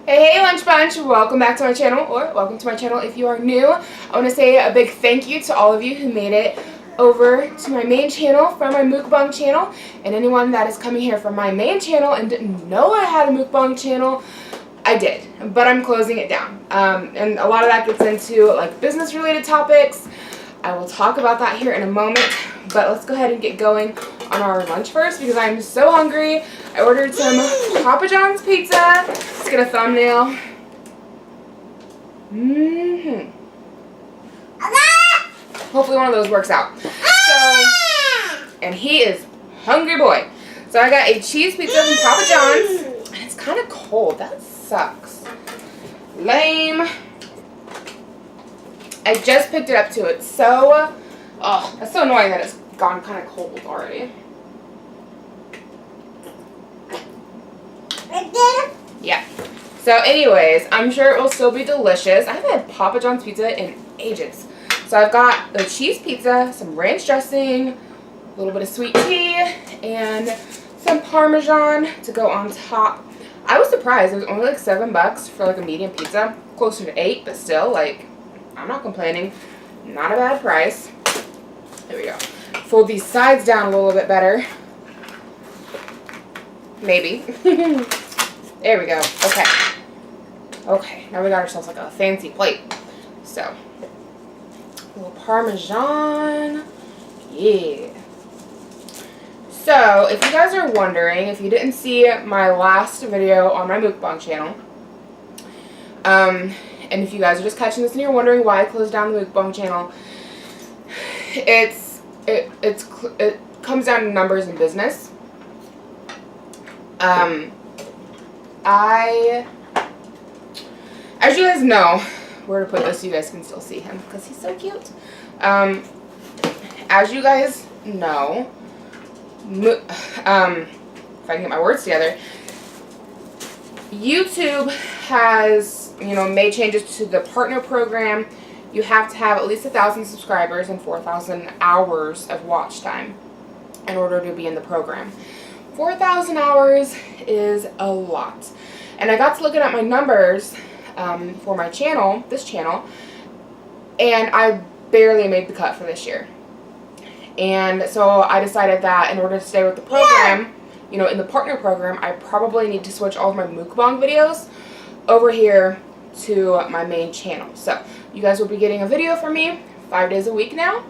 Hey Lunch Bunch, welcome back to my channel, or welcome to my channel if you are new. I want to say a big thank you to all of you who made it over to my main channel from my Mukbang channel, and anyone that is coming here from my main channel and didn't know I had a Mukbang channel. I did, but I'm closing it down, and a lot of that gets into like business related topics. I will talk about that here in a moment, but let's go ahead and get going on our lunch first because I'm so hungry. I ordered some Papa John's pizza. Let's get a thumbnail. Hopefully one of those works out. So, and he is hungry boy. So I got a cheese pizza from Papa John's, and it's kind of cold. That sucks. Lame. I just picked it up too. It's so, oh, that's so annoying that it's gone kind of cold already. Yeah. So anyways, I'm sure it will still be delicious. I haven't had Papa John's pizza in ages. So I've got the cheese pizza, some ranch dressing, a little bit of sweet tea, and some Parmesan to go on top. I was surprised. It was only like $7 for like a medium pizza. Closer to $8, but still, like, I'm not complaining. Not a bad price. There we go. Fold these sides down a little bit better. Maybe. There we go. Okay. Okay, now we got ourselves like a fancy plate. So, a little Parmesan. Yeah. So, if you guys are wondering, if you didn't see my last video on my Mukbang channel, and if you guys are just catching this and you're wondering why I closed down the Mukbang channel, it comes down to numbers in business. As you guys know, where to put this so you guys can still see him because he's so cute. As you guys know, if I can get my words together, YouTube has, made changes to the partner program. You have to have at least 1,000 subscribers and 4,000 hours of watch time in order to be in the program. 4,000 hours is a lot. And I got to looking at my numbers for my channel, this channel, and I barely made the cut for this year. And so I decided that in order to stay with the program, in the partner program, I probably need to switch all of my Mukbang videos over here to my main channel. So you guys will be getting a video from me 5 days a week now.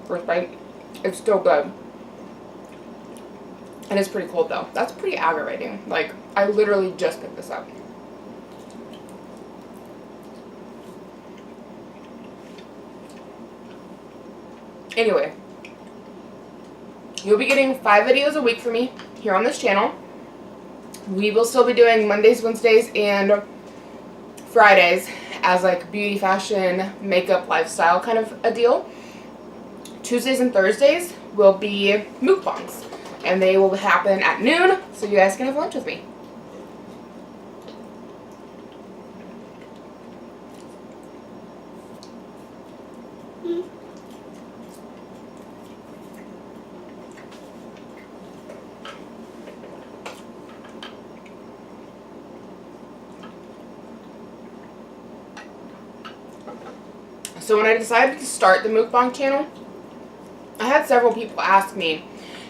First bite. It's still good. And it's pretty cold though. That's pretty aggravating. Like, I literally just picked this up. Anyway, you'll be getting 5 videos a week from me here on this channel. We will still be doing Mondays, Wednesdays, and Fridays as like beauty, fashion, makeup, lifestyle kind of a deal. Tuesdays and Thursdays will be mukbangs, and they will happen at noon, so you guys can have lunch with me. So when I decided to start the Mukbang channel, I had several people ask me,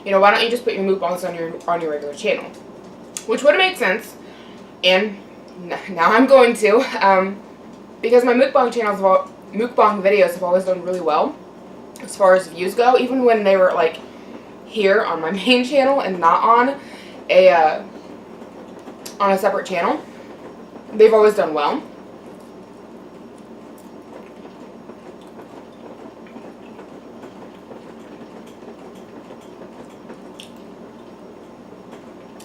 why don't you just put your mukbangs on your regular channel? Which would have made sense, and now I'm going to, because my Mukbang videos have always done really well as far as views go, even when they were like here on my main channel and not on a separate channel. They've always done well.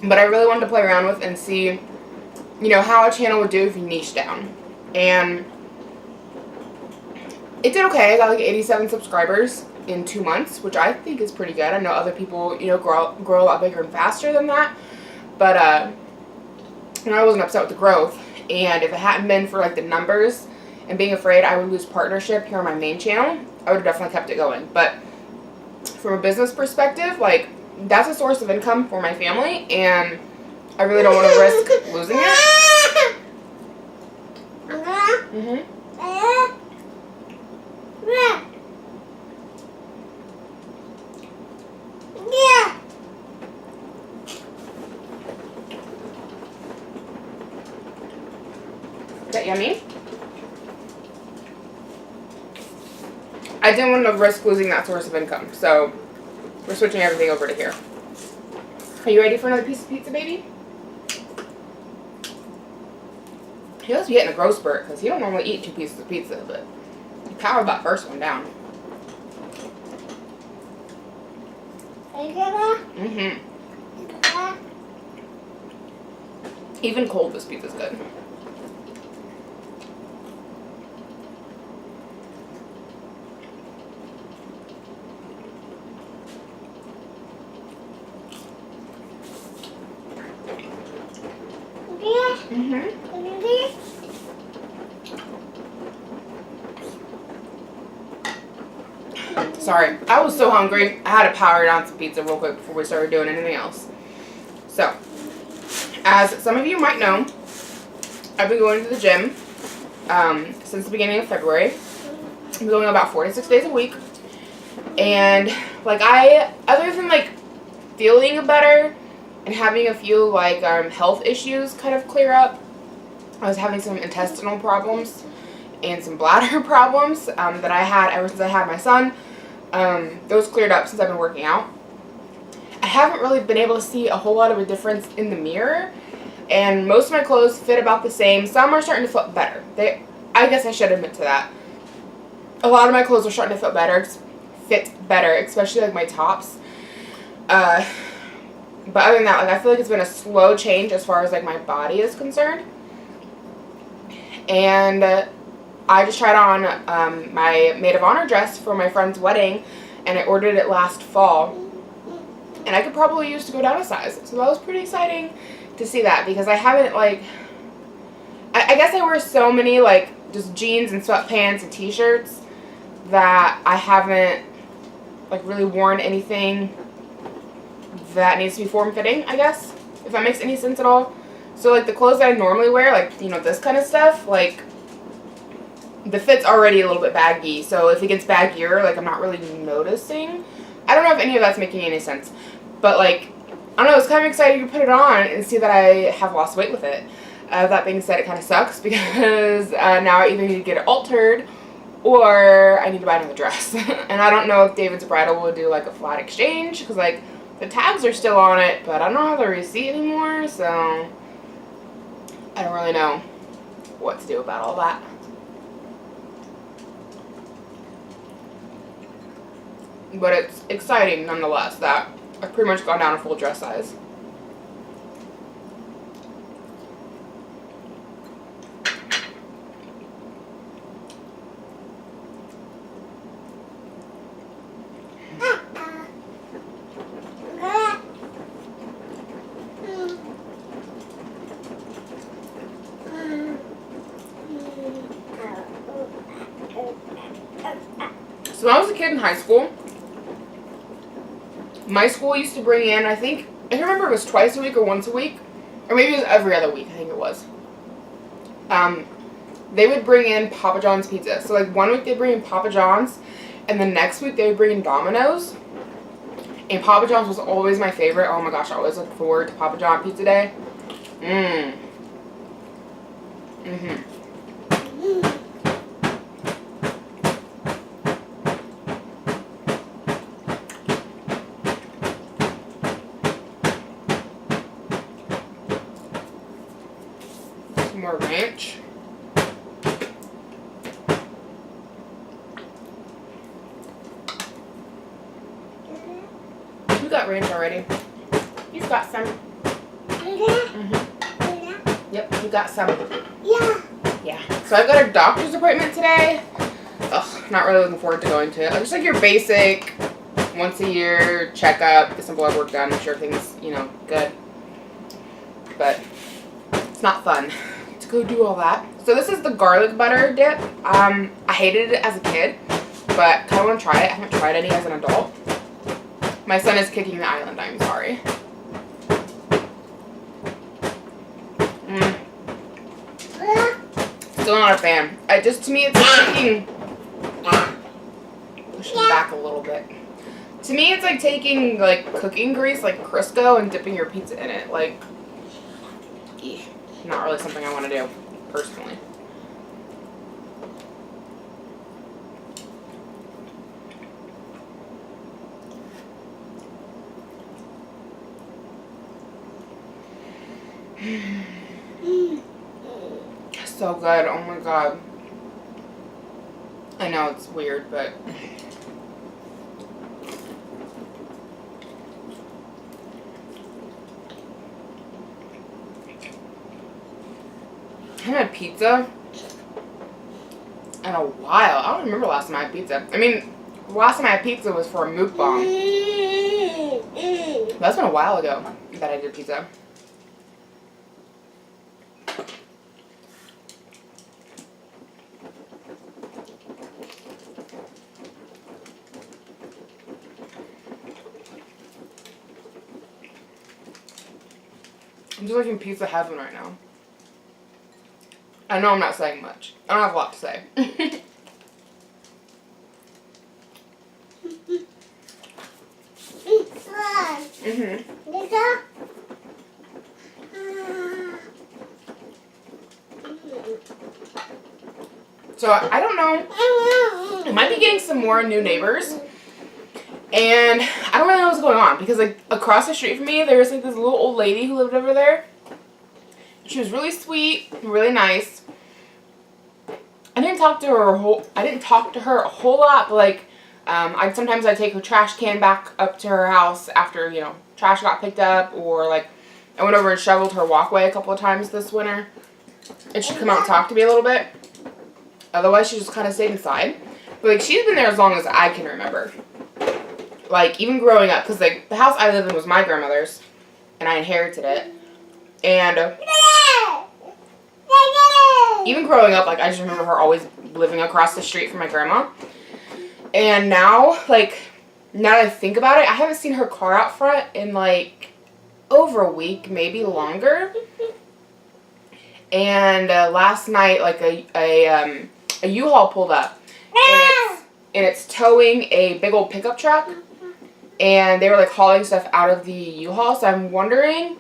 But I really wanted to play around with and see, how a channel would do if you niche down. And it did okay. I got like 87 subscribers in 2 months, which I think is pretty good. I know other people, grow a lot bigger and faster than that. But, I wasn't upset with the growth. And if it hadn't been for like the numbers and being afraid I would lose partnership here on my main channel, I would have definitely kept it going. But from a business perspective, like, that's a source of income for my family, and I really don't want to risk losing it. Mm-hmm. Is that yummy? I didn't want to risk losing that source of income, so we're switching everything over to here. Are you ready for another piece of pizza, baby? He must be getting a growth spurt because he don't normally eat 2 pieces of pizza, but he powered that first one down. Mm-hmm. Even cold, this pizza's good. Mm-hmm. Sorry, I was so hungry. I had to power down some pizza real quick before we started doing anything else. So, as some of you might know, I've been going to the gym since the beginning of February. I'm going about 4 to 6 days a week. And, like, other than, like, feeling better and having a few, like, health issues kind of clear up, I was having some intestinal problems and some bladder problems that I had ever since I had my son. Those cleared up since I've been working out. I haven't really been able to see a whole lot of a difference in the mirror, and most of my clothes fit about the same. Some are starting to fit better. I guess I should admit to that. A lot of my clothes are starting to fit better, especially like my tops. But other than that, like, I feel like it's been a slow change as far as like my body is concerned. And I just tried on my maid of honor dress for my friend's wedding, and I ordered it last fall. And I could probably use to go down a size. So that was pretty exciting to see that, because I haven't, like, I guess I wear so many, like, just jeans and sweatpants and t-shirts that I haven't, like, really worn anything that needs to be form-fitting, I guess, if that makes any sense at all. So, like, the clothes that I normally wear, like, you know, this kind of stuff, like, the fit's already a little bit baggy. So if it gets baggier, like, I'm not really noticing. I don't know if any of that's making any sense. But, like, I don't know, it's kind of exciting to put it on and see that I have lost weight with it. That being said, it kind of sucks because now I either need to get it altered or I need to buy another dress. And I don't know if David's Bridal will do, like, a flat exchange because, like, the tags are still on it, but I don't have the receipt anymore, so I don't really know what to do about all that. But it's exciting nonetheless that I've pretty much gone down a full dress size. So when I was a kid in high school, my school used to bring in, I can't remember if it was twice a week or once a week, or maybe it was every other week, I think it was. They would bring in Papa John's pizza. So, like, 1 week they'd bring in Papa John's, and the next week they would bring in Domino's. And Papa John's was always my favorite. Oh my gosh, I always look forward to Papa John Pizza Day. More ranch. You got ranch already. You've got some. Yep, you got some. Yeah. So I've got a doctor's appointment today. Ugh, not really looking forward to going to it. Just like your basic once a year checkup, get some blood work done, make sure everything's, you know, good. But it's not fun to go do all that. So this is the garlic butter dip. I hated it as a kid, but kind of want to try it. I haven't tried any as an adult. My son is kicking the island, I'm sorry. Still not a fan. To me, it's like taking... Push me back a little bit. To me, it's like taking, like, cooking grease, like Crisco, and dipping your pizza in it. Like, not really something I want to do, personally. So good. Oh my god. I know it's weird, but I haven't had pizza in a while. I don't remember last time I had pizza. I mean, the last time I had pizza was for a mukbang. That's been a while ago that I did pizza. I'm just like in pizza heaven right now. I know I'm not saying much. I don't have a lot to say. So I don't know. I might be getting some more new neighbors. And I don't really know what's going on because, like, across the street from me, there's like this little old lady who lived over there. She was really sweet, really nice. I didn't talk to her a whole lot, but like, sometimes I take her trash can back up to her house after, you know, trash got picked up, or like I went over and shoveled her walkway a couple of times this winter, and she'd come out and talk to me a little bit. Otherwise, she just kind of stayed inside. But like, she's been there as long as I can remember. Like, even growing up, because like the house I live in was my grandmother's, and I inherited it. And even growing up, like, I just remember her always living across the street from my grandma. And now, like, now that I think about it, I haven't seen her car out front in like over a week, maybe longer. And last night, like a U-Haul pulled up, and it's towing a big old pickup truck, and they were like hauling stuff out of the U-Haul. So I'm wondering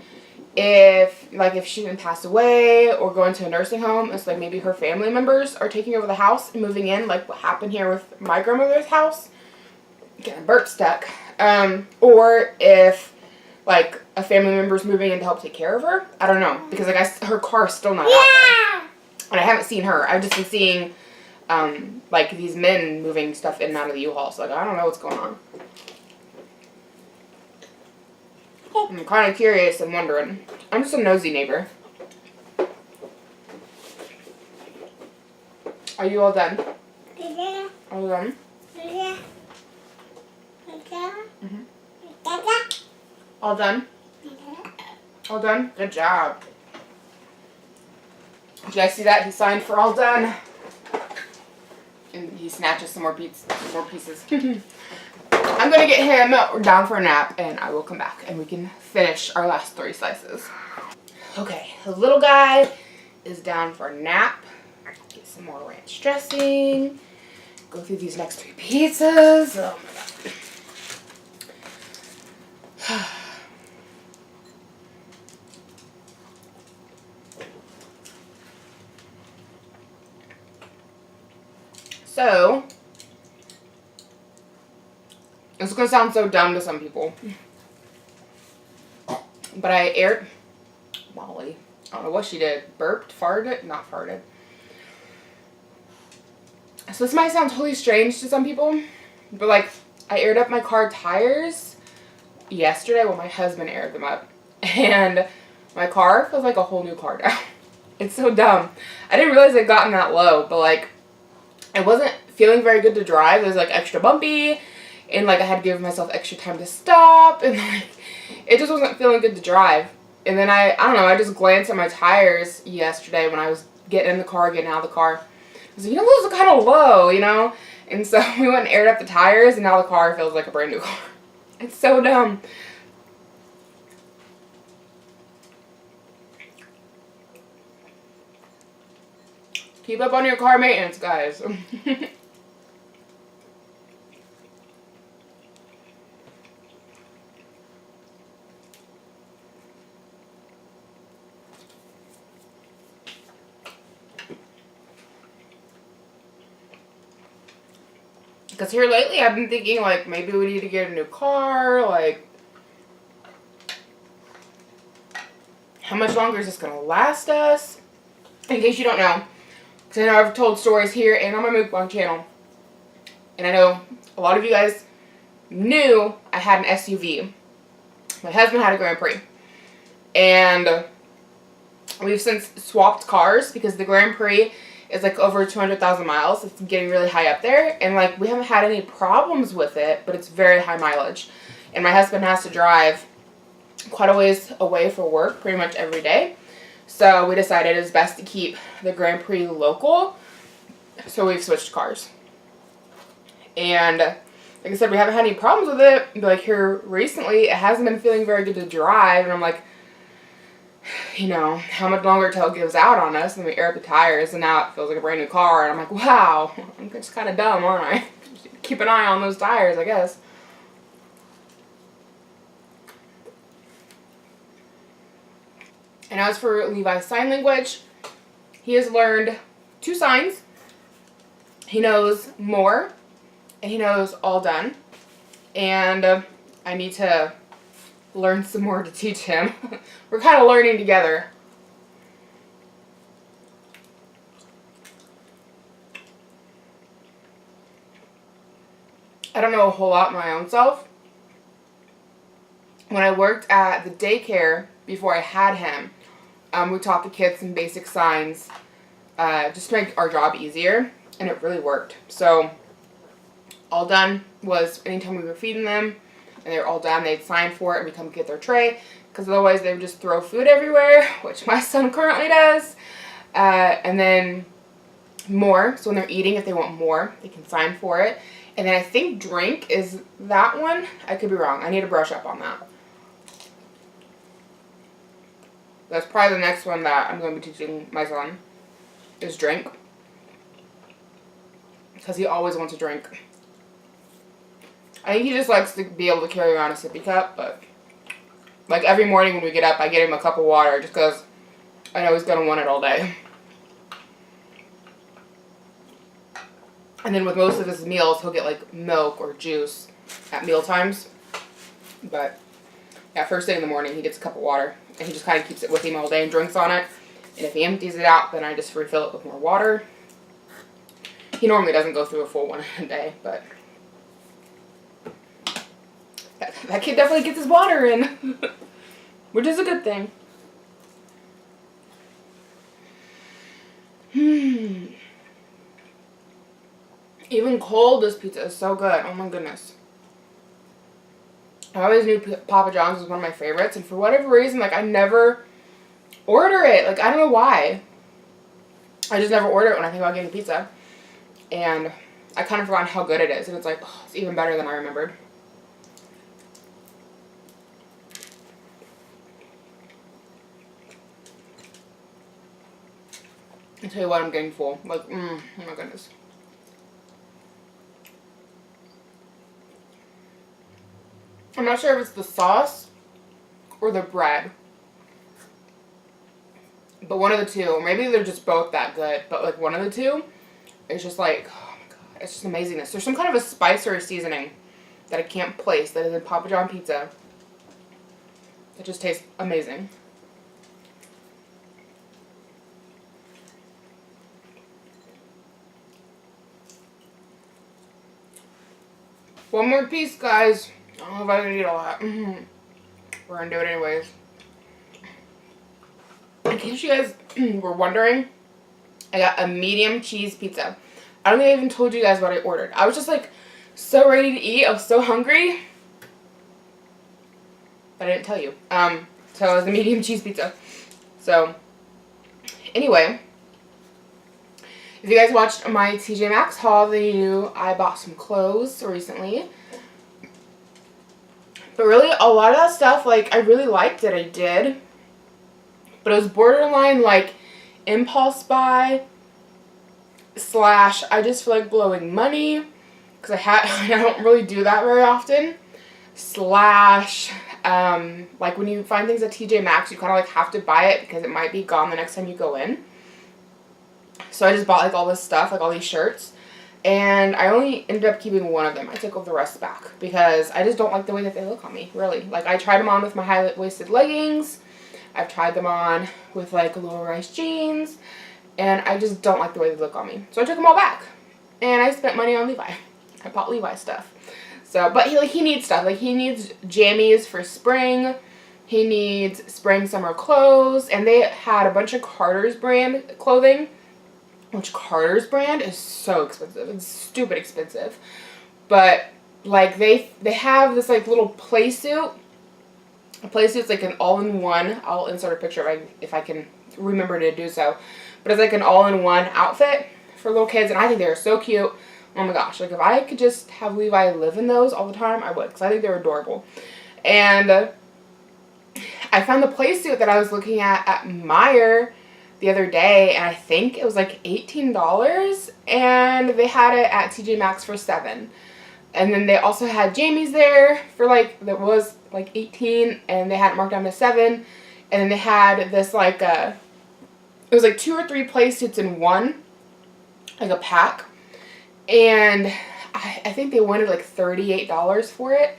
if she even passed away or going to a nursing home. It's like maybe her family members are taking over the house and moving in, like what happened here with my grandmother's house. Getting a burp stuck. Or if like a family member's moving in to help take care of her. I don't know, because like her car is still not out there. And I haven't seen her. I've just been seeing like these men moving stuff in and out of the U-Haul. So like, I don't know what's going on. I'm kind of curious and wondering. I'm just a nosy neighbor. Are you all done? All done? Mm-hmm. All done? All done? Good job. Did you guys see that? He signed for all done. And he snatches some more pieces. I'm going to get him down for a nap, and I will come back, and we can finish our last 3 slices. Okay, the little guy is down for a nap. Get some more ranch dressing. Go through these next 3 pizzas. Oh my god. So, this is going to sound so dumb to some people, but I aired Molly. I don't know what she did. Burped? Farted? Not farted. So this might sound totally strange to some people, but like, I aired up my car tires yesterday. Well, my husband aired them up, and my car feels like a whole new car now. It's so dumb. I didn't realize it had gotten that low, but like, I wasn't feeling very good to drive. It was like extra bumpy, and like I had to give myself extra time to stop, and like it just wasn't feeling good to drive. And then I don't know, I just glanced at my tires yesterday when I was getting in the car, getting out of the car. I was like, you know, those are kind of low, you know? And so we went and aired up the tires, and now the car feels like a brand new car. It's so dumb. Keep up on your car maintenance, guys. Because here lately I've been thinking, like, maybe we need to get a new car. Like, how much longer is this going to last us? In case you don't know, because I know I've told stories here and on my Mukbang channel. And I know a lot of you guys knew I had an SUV. My husband had a Grand Prix. And we've since swapped cars because the Grand Prix is like over 200,000 miles. It's getting really high up there. And like we haven't had any problems with it, but it's very high mileage. And my husband has to drive quite a ways away for work pretty much every day. So we decided it's best to keep the Grand Prix local. So we've switched cars. And like I said, we haven't had any problems with it. But like here recently, it hasn't been feeling very good to drive. And I'm like, you know, how much longer till it gives out on us? And we air up the tires, and now it feels like a brand new car. And I'm like, wow, I'm just kind of dumb, aren't I? Keep an eye on those tires, I guess. And as for Levi's sign language, he has learned 2 signs. He knows more, and he knows all done. And I need to learn some more to teach him. We're kind of learning together. I don't know a whole lot my own self. When I worked at the daycare before I had him, we taught the kids some basic signs just to make our job easier, and it really worked. So all done was anytime we were feeding them and they were all done, they'd sign for it and we come get their tray, because otherwise they would just throw food everywhere, which my son currently does. And then more, so when they're eating, if they want more, they can sign for it. And then I think drink is that one. I could be wrong. I need to brush up on that. That's probably the next one that I'm going to be teaching my son, is drink. Because he always wants a drink. I think he just likes to be able to carry around a sippy cup, but like every morning when we get up, I get him a cup of water just because I know he's going to want it all day. And then with most of his meals, he'll get like milk or juice at meal times. But yeah, first thing in the morning, he gets a cup of water, and he just kind of keeps it with him all day and drinks on it. And if he empties it out, then I just refill it with more water. He normally doesn't go through a full one a day, but that kid definitely gets his water in, which is a good thing. Even cold, this pizza is so good. Oh my goodness. I always knew Papa John's was one of my favorites, and for whatever reason, like, I never order it. Like, I don't know why. I just never order it when I think about getting pizza. And I kind of forgot how good it is, and it's like, oh, it's even better than I remembered. I'll tell you what, I'm getting full. Like, oh my goodness. I'm not sure if it's the sauce or the bread. But one of the two. Or maybe they're just both that good. But like one of the two is just like, oh my god, it's just amazingness. There's some kind of a spice or a seasoning that I can't place that is in Papa John pizza. It just tastes amazing. One more piece, guys. I don't know if I can eat all that. We're gonna do it anyways. In case you guys were wondering, I got a medium cheese pizza. I don't think I even told you guys what I ordered. I was just like so ready to eat. I was so hungry. But I didn't tell you. So it was a medium cheese pizza. So, anyway. If you guys watched my TJ Maxx haul, then you knew I bought some clothes recently. But really, a lot of that stuff, like, I really liked it. I did. But it was borderline, like, impulse buy. slash I just feel like blowing money because I don't really do that very often, slash like when you find things at TJ Maxx, you kind of like have to buy it because it might be gone the next time you go in. So I just bought like all this stuff, like all these shirts, and I only ended up keeping one of them. I took all the rest back because I just don't like the way that they look on me, really. Like I tried them on with my high-waisted leggings. I've tried them on with like low-rise jeans, and I just don't like the way they look on me. So I took them all back, and I spent money on Levi. I bought Levi stuff. So, but he needs stuff. Like he needs jammies for spring. He needs spring, summer clothes, and they had a bunch of Carter's brand clothing, which Carter's brand is so expensive. It's stupid expensive. But like they have this like little play suit. A play suit's like an all-in-one. I'll insert a picture if I can remember to do so. But it's like an all-in-one outfit for little kids, and I think they're so cute. Oh my gosh, like if I could just have Levi live in those all the time, I would, because I think they're adorable. And I found the play suit that I was looking at Meijer the other day, and I think it was like $18, and they had it at TJ Maxx for $7. And then they also had jammies there for like, that was like $18, and they had it marked down to $7. And then they had this like it was like 2 or 3 play suits in one, like a pack. And I think they wanted like $38 for it.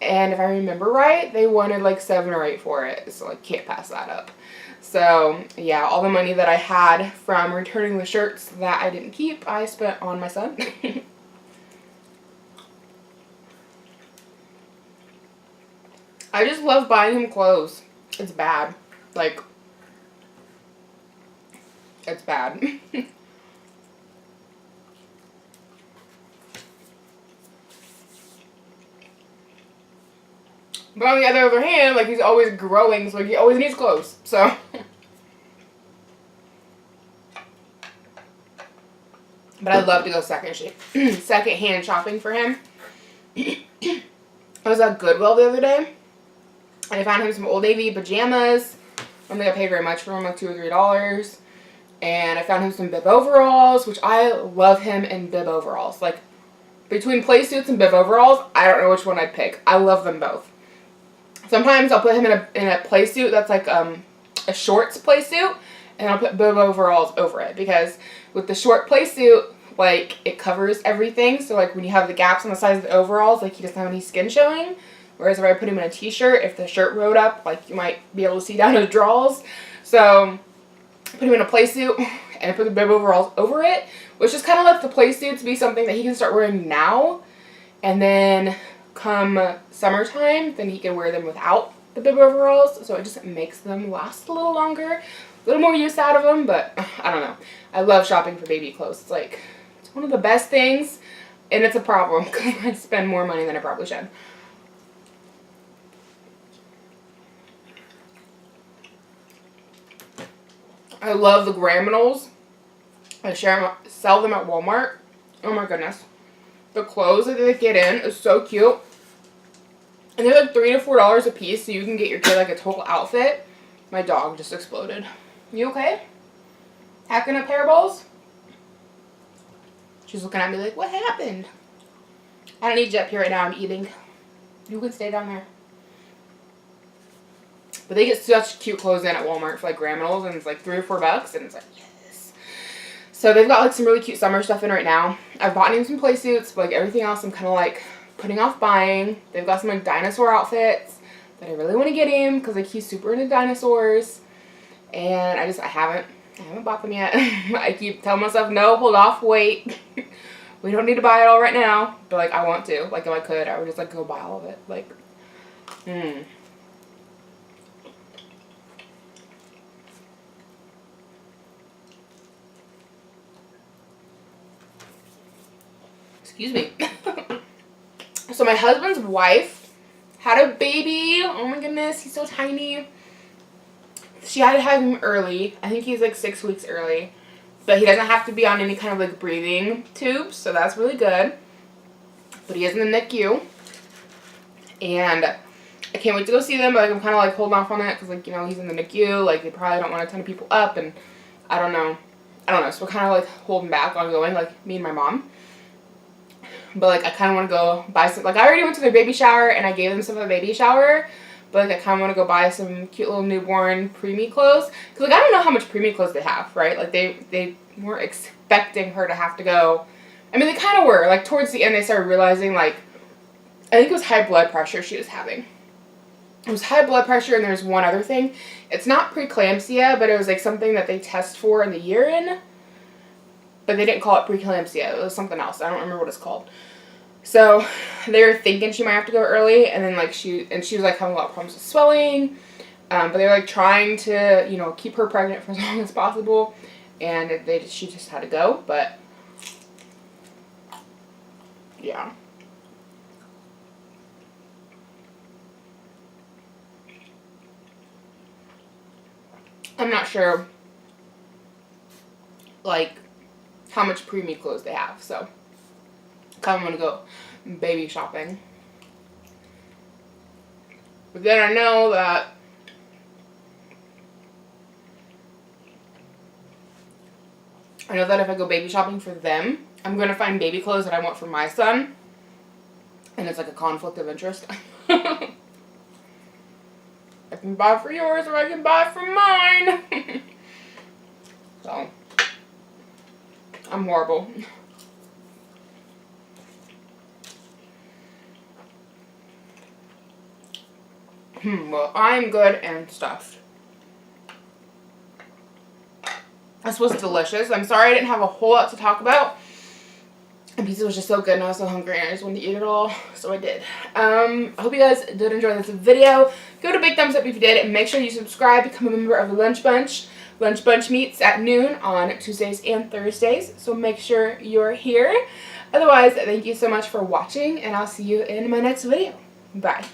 And if I remember right, they wanted like $7 or $8 for it. So I can't pass that up. So yeah, all the money that I had from returning the shirts that I didn't keep, I spent on my son. I just love buying him clothes. It's bad. Like, it's bad. But on the other hand, like, he's always growing, so he always needs clothes. So. But I love to go second-hand shopping for him. I was at Goodwill the other day, and I found him some Old Navy pajamas. I don't think I paid very much for them, like $2 or $3. And I found him some bib overalls, which I love him in bib overalls. Like, between play suits and bib overalls, I don't know which one I'd pick. I love them both. Sometimes I'll put him in a play suit that's like a shorts play suit, and I'll put bib overalls over it, because with the short play suit, like, it covers everything. So like when you have the gaps on the sides of the overalls, like he doesn't have any skin showing. Whereas if I put him in a t-shirt, if the shirt rode up, like you might be able to see down his drawers. So put him in a play suit and put the bib overalls over it, which just kind of lets the play suits be something that he can start wearing now, and then come summertime, then he can wear them without the bib overalls. So it just makes them last a little longer, a little more use out of them. But I don't know. I love shopping for baby clothes. It's like, it's one of the best things, and it's a problem because I spend more money than I probably should. I love the Graminals. I sell them at Walmart. Oh my goodness. The clothes that they get in is so cute. And they're like $3 to $4 a piece, so you can get your kid like a total outfit. My dog just exploded. You okay? Hacking up hairballs? She's looking at me like, what happened? I don't need you up here right now. I'm eating. You can stay down there. But they get such cute clothes in at Walmart for like Graminals, and it's like $3 or $4, and it's like, yes. So they've got like some really cute summer stuff in right now. I've bought him some play suits, but like everything else I'm kind of like putting off buying. They've got some like dinosaur outfits that I really want to get him because like he's super into dinosaurs, and I haven't bought them yet. I keep telling myself, no, hold off, wait. We don't need to buy it all right now. But like I want to. Like if I could, I would just like go buy all of it. Like, Excuse me. So my husband's wife had a baby. Oh my goodness, he's so tiny. She had to have him early. I think he's like 6 weeks early. But he doesn't have to be on any kind of like breathing tubes, so that's really good. But he is in the NICU. And I can't wait to go see them, but like, I'm kind of like holding off on that because like, you know, he's in the NICU. Like they probably don't want a ton of people up, and I don't know. I don't know, so we're kind of like holding back on going, like me and my mom. But like I kind of want to go buy some, like I already went to their baby shower and I gave them some of the baby shower. But like I kind of want to go buy some cute little newborn preemie clothes. Because like I don't know how much preemie clothes they have, right? Like they weren't expecting her to have to go. I mean, they kind of were. Like towards the end they started realizing like, I think it was high blood pressure she was having. It was high blood pressure and there's one other thing. It's not preeclampsia, but it was like something that they test for in the urine. But they didn't call it preeclampsia. It was something else. I don't remember what it's called. So they were thinking she might have to go early, and then like she was like having a lot of problems with swelling. But they were like trying to, you know, keep her pregnant for as long as possible, and she just had to go. But yeah. I'm not sure like how much preemie clothes they have, so kind of want to go baby shopping. But then I know that if I go baby shopping for them, I'm going to find baby clothes that I want for my son. And it's like a conflict of interest. I can buy for yours or I can buy for mine. So, I'm horrible. Well, I'm good and stuffed. This was delicious. I'm sorry I didn't have a whole lot to talk about. The pizza was just so good and I was so hungry and I just wanted to eat it all. So I did. I hope you guys did enjoy this video. Give it a big thumbs up if you did. And make sure you subscribe. Become a member of the Lunch Bunch. Lunch Bunch meets at noon on Tuesdays and Thursdays. So make sure you're here. Otherwise, thank you so much for watching. And I'll see you in my next video. Bye.